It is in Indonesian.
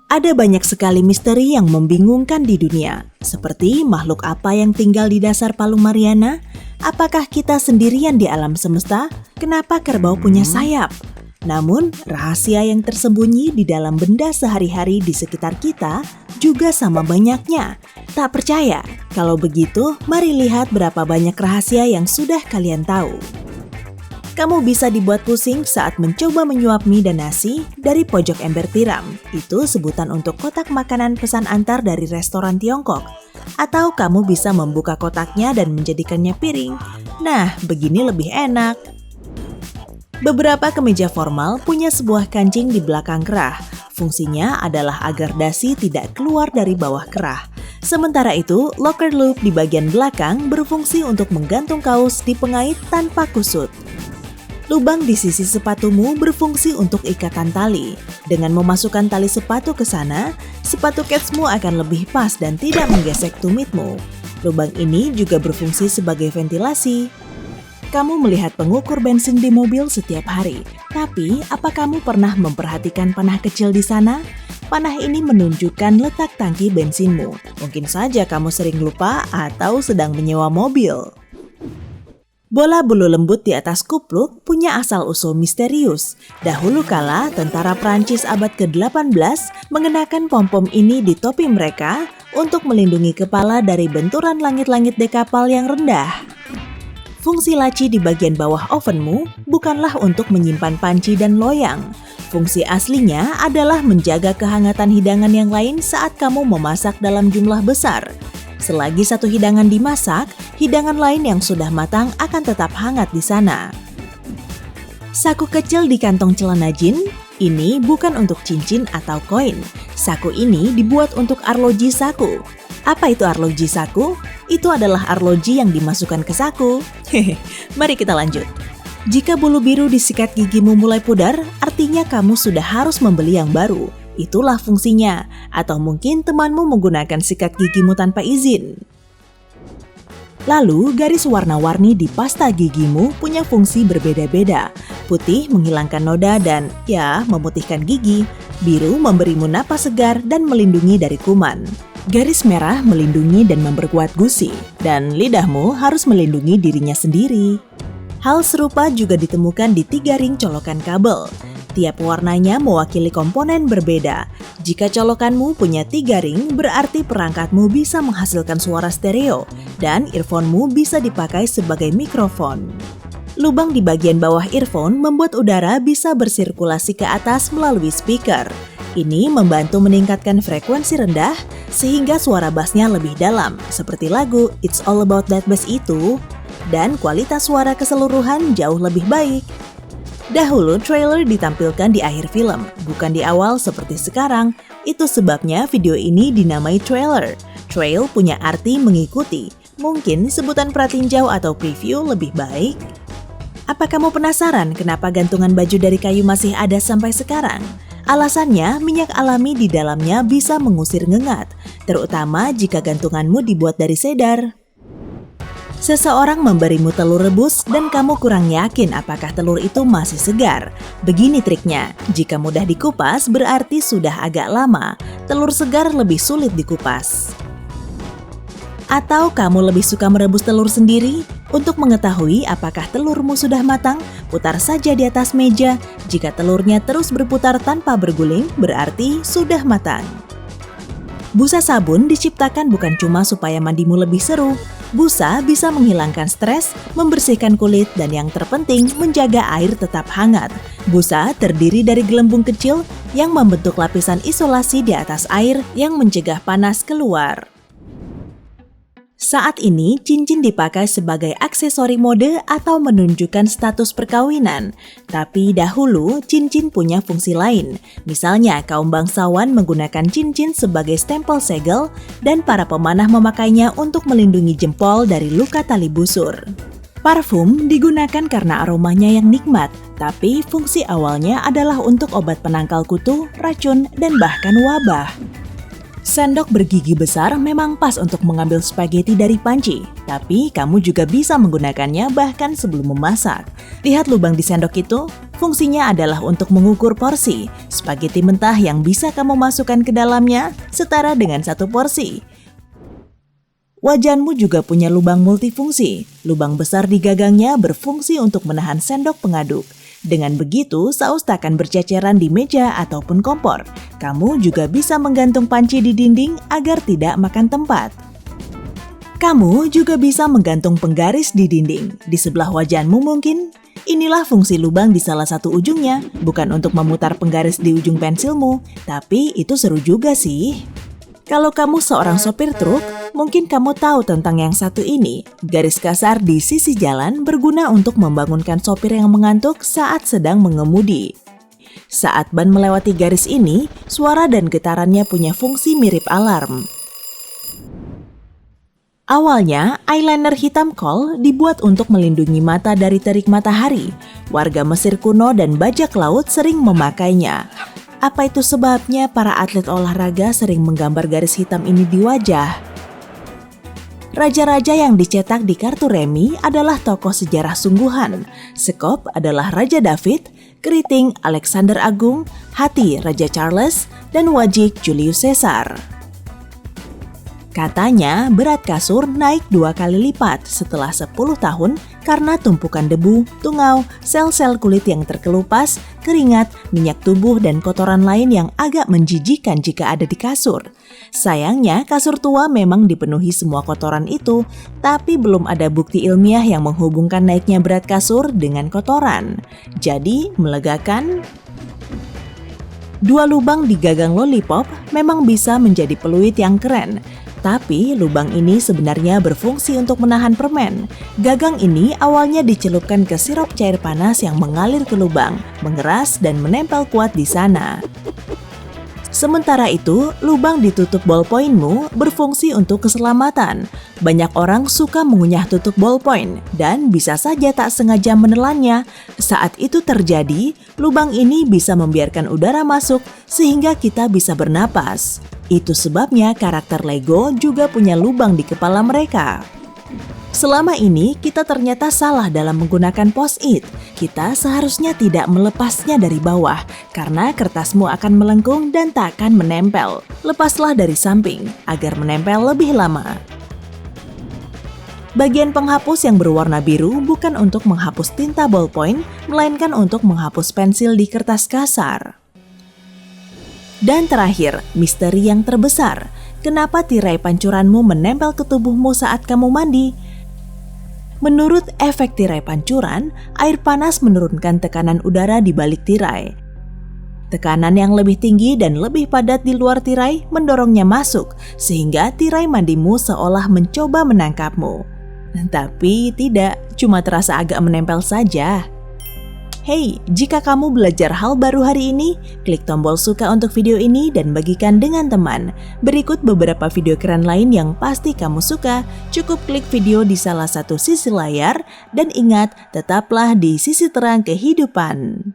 Ada banyak sekali misteri yang membingungkan di dunia, seperti makhluk apa yang tinggal di dasar Palung Mariana? Apakah kita sendirian di alam semesta? Kenapa kerbau punya sayap? Namun, rahasia yang tersembunyi di dalam benda sehari-hari di sekitar kita juga sama banyaknya. Tak percaya? Kalau begitu, mari lihat berapa banyak rahasia yang sudah kalian tahu. Kamu bisa dibuat pusing saat mencoba menyuap mie dan nasi dari pojok ember tiram. Itu sebutan untuk kotak makanan pesan antar dari restoran Tiongkok. Atau kamu bisa membuka kotaknya dan menjadikannya piring. Nah, begini lebih enak. Beberapa kemeja formal punya sebuah kancing di belakang kerah. Fungsinya adalah agar dasi tidak keluar dari bawah kerah. Sementara itu, locker loop di bagian belakang berfungsi untuk menggantung kaos di pengait tanpa kusut. Lubang di sisi sepatumu berfungsi untuk ikatan tali. Dengan memasukkan tali sepatu ke sana, sepatu ketsmu akan lebih pas dan tidak menggesek tumitmu. Lubang ini juga berfungsi sebagai ventilasi. Kamu melihat pengukur bensin di mobil setiap hari, tapi apa kamu pernah memperhatikan panah kecil di sana? Panah ini menunjukkan letak tangki bensinmu. Mungkin saja kamu sering lupa atau sedang menyewa mobil. Bola bulu lembut di atas kupluk punya asal-usul misterius. Dahulu kala, tentara Prancis abad ke-18 mengenakan pom-pom ini di topi mereka untuk melindungi kepala dari benturan langit-langit di kapal yang rendah. Fungsi laci di bagian bawah ovenmu bukanlah untuk menyimpan panci dan loyang. Fungsi aslinya adalah menjaga kehangatan hidangan yang lain saat kamu memasak dalam jumlah besar. Selagi satu hidangan dimasak, hidangan lain yang sudah matang akan tetap hangat di sana. Saku kecil di kantong celana jin, ini bukan untuk cincin atau koin. Saku ini dibuat untuk arloji saku. Apa itu arloji saku? Itu adalah arloji yang dimasukkan ke saku. Mari kita lanjut. Jika bulu biru di sikat gigimu mulai pudar, artinya kamu sudah harus membeli yang baru. Itulah fungsinya, atau mungkin temanmu menggunakan sikat gigimu tanpa izin. Lalu, garis warna-warni di pasta gigimu punya fungsi berbeda-beda. Putih menghilangkan noda dan, memutihkan gigi. Biru memberimu napas segar dan melindungi dari kuman. Garis merah melindungi dan memperkuat gusi. Dan lidahmu harus melindungi dirinya sendiri. Hal serupa juga ditemukan di 3 ring colokan kabel. Tiap warnanya mewakili komponen berbeda. Jika colokanmu punya 3 ring, berarti perangkatmu bisa menghasilkan suara stereo, dan earphone-mu bisa dipakai sebagai mikrofon. Lubang di bagian bawah earphone membuat udara bisa bersirkulasi ke atas melalui speaker. Ini membantu meningkatkan frekuensi rendah, sehingga suara bassnya lebih dalam, seperti lagu It's All About That Bass itu, dan kualitas suara keseluruhan jauh lebih baik. Dahulu, trailer ditampilkan di akhir film, bukan di awal seperti sekarang. Itu sebabnya video ini dinamai trailer. Trail punya arti mengikuti. Mungkin sebutan pratinjau atau preview lebih baik. Apa kamu penasaran kenapa gantungan baju dari kayu masih ada sampai sekarang? Alasannya, minyak alami di dalamnya bisa mengusir ngengat, terutama jika gantunganmu dibuat dari cedar. Seseorang memberimu telur rebus dan kamu kurang yakin apakah telur itu masih segar. Begini triknya, jika mudah dikupas berarti sudah agak lama. Telur segar lebih sulit dikupas. Atau kamu lebih suka merebus telur sendiri? Untuk mengetahui apakah telurmu sudah matang, putar saja di atas meja. Jika telurnya terus berputar tanpa berguling, berarti sudah matang. Busa sabun diciptakan bukan cuma supaya mandimu lebih seru. Busa bisa menghilangkan stres, membersihkan kulit, dan yang terpenting menjaga air tetap hangat. Busa terdiri dari gelembung kecil yang membentuk lapisan isolasi di atas air yang mencegah panas keluar. Saat ini, cincin dipakai sebagai aksesori mode atau menunjukkan status perkawinan. Tapi dahulu, cincin punya fungsi lain. Misalnya, kaum bangsawan menggunakan cincin sebagai stempel segel dan para pemanah memakainya untuk melindungi jempol dari luka tali busur. Parfum digunakan karena aromanya yang nikmat, tapi fungsi awalnya adalah untuk obat penangkal kutu, racun, dan bahkan wabah. Sendok bergigi besar memang pas untuk mengambil spaghetti dari panci, tapi kamu juga bisa menggunakannya bahkan sebelum memasak. Lihat lubang di sendok itu? Fungsinya adalah untuk mengukur porsi. Spaghetti mentah yang bisa kamu masukkan ke dalamnya setara dengan 1 porsi. Wajanmu juga punya lubang multifungsi. Lubang besar di gagangnya berfungsi untuk menahan sendok pengaduk. Dengan begitu, saus tak akan berceceran di meja ataupun kompor. Kamu juga bisa menggantung panci di dinding agar tidak makan tempat. Kamu juga bisa menggantung penggaris di dinding. Di sebelah wajanmu mungkin. Inilah fungsi lubang di salah satu ujungnya, bukan untuk memutar penggaris di ujung pensilmu, tapi itu seru juga sih. Kalau kamu seorang sopir truk, mungkin kamu tahu tentang yang satu ini. Garis kasar di sisi jalan berguna untuk membangunkan sopir yang mengantuk saat sedang mengemudi. Saat ban melewati garis ini, suara dan getarannya punya fungsi mirip alarm. Awalnya, eyeliner hitam kohl dibuat untuk melindungi mata dari terik matahari. Warga Mesir kuno dan bajak laut sering memakainya. Apa itu sebabnya para atlet olahraga sering menggambar garis hitam ini di wajah? Raja-raja yang dicetak di kartu remi adalah tokoh sejarah sungguhan. Sekop adalah Raja David, Keriting Alexander Agung, Hati Raja Charles, dan Wajik Julius Caesar. Katanya berat kasur naik 2 kali lipat setelah 10 tahun karena tumpukan debu, tungau, sel-sel kulit yang terkelupas, keringat, minyak tubuh, dan kotoran lain yang agak menjijikan jika ada di kasur. Sayangnya, kasur tua memang dipenuhi semua kotoran itu, tapi belum ada bukti ilmiah yang menghubungkan naiknya berat kasur dengan kotoran. Jadi, melegakan? 2 lubang di gagang lollipop memang bisa menjadi peluit yang keren. Tapi lubang ini sebenarnya berfungsi untuk menahan permen. Gagang ini awalnya dicelupkan ke sirup cair panas yang mengalir ke lubang, mengeras dan menempel kuat di sana. Sementara itu, lubang di tutup ballpointmu berfungsi untuk keselamatan. Banyak orang suka mengunyah tutup ballpoint dan bisa saja tak sengaja menelannya. Saat itu terjadi, lubang ini bisa membiarkan udara masuk sehingga kita bisa bernapas. Itu sebabnya karakter Lego juga punya lubang di kepala mereka. Selama ini kita ternyata salah dalam menggunakan post-it. Kita seharusnya tidak melepasnya dari bawah karena kertasmu akan melengkung dan tak akan menempel. Lepaslah dari samping agar menempel lebih lama. Bagian penghapus yang berwarna biru bukan untuk menghapus tinta ballpoint, melainkan untuk menghapus pensil di kertas kasar. Dan terakhir, misteri yang terbesar. Kenapa tirai pancuranmu menempel ke tubuhmu saat kamu mandi? Menurut efek tirai pancuran, air panas menurunkan tekanan udara di balik tirai. Tekanan yang lebih tinggi dan lebih padat di luar tirai mendorongnya masuk, sehingga tirai mandimu seolah mencoba menangkapmu. Tapi tidak, cuma terasa agak menempel saja. Hey, jika kamu belajar hal baru hari ini, klik tombol suka untuk video ini dan bagikan dengan teman. Berikut beberapa video keren lain yang pasti kamu suka. Cukup klik video di salah satu sisi layar dan ingat, tetaplah di sisi terang kehidupan.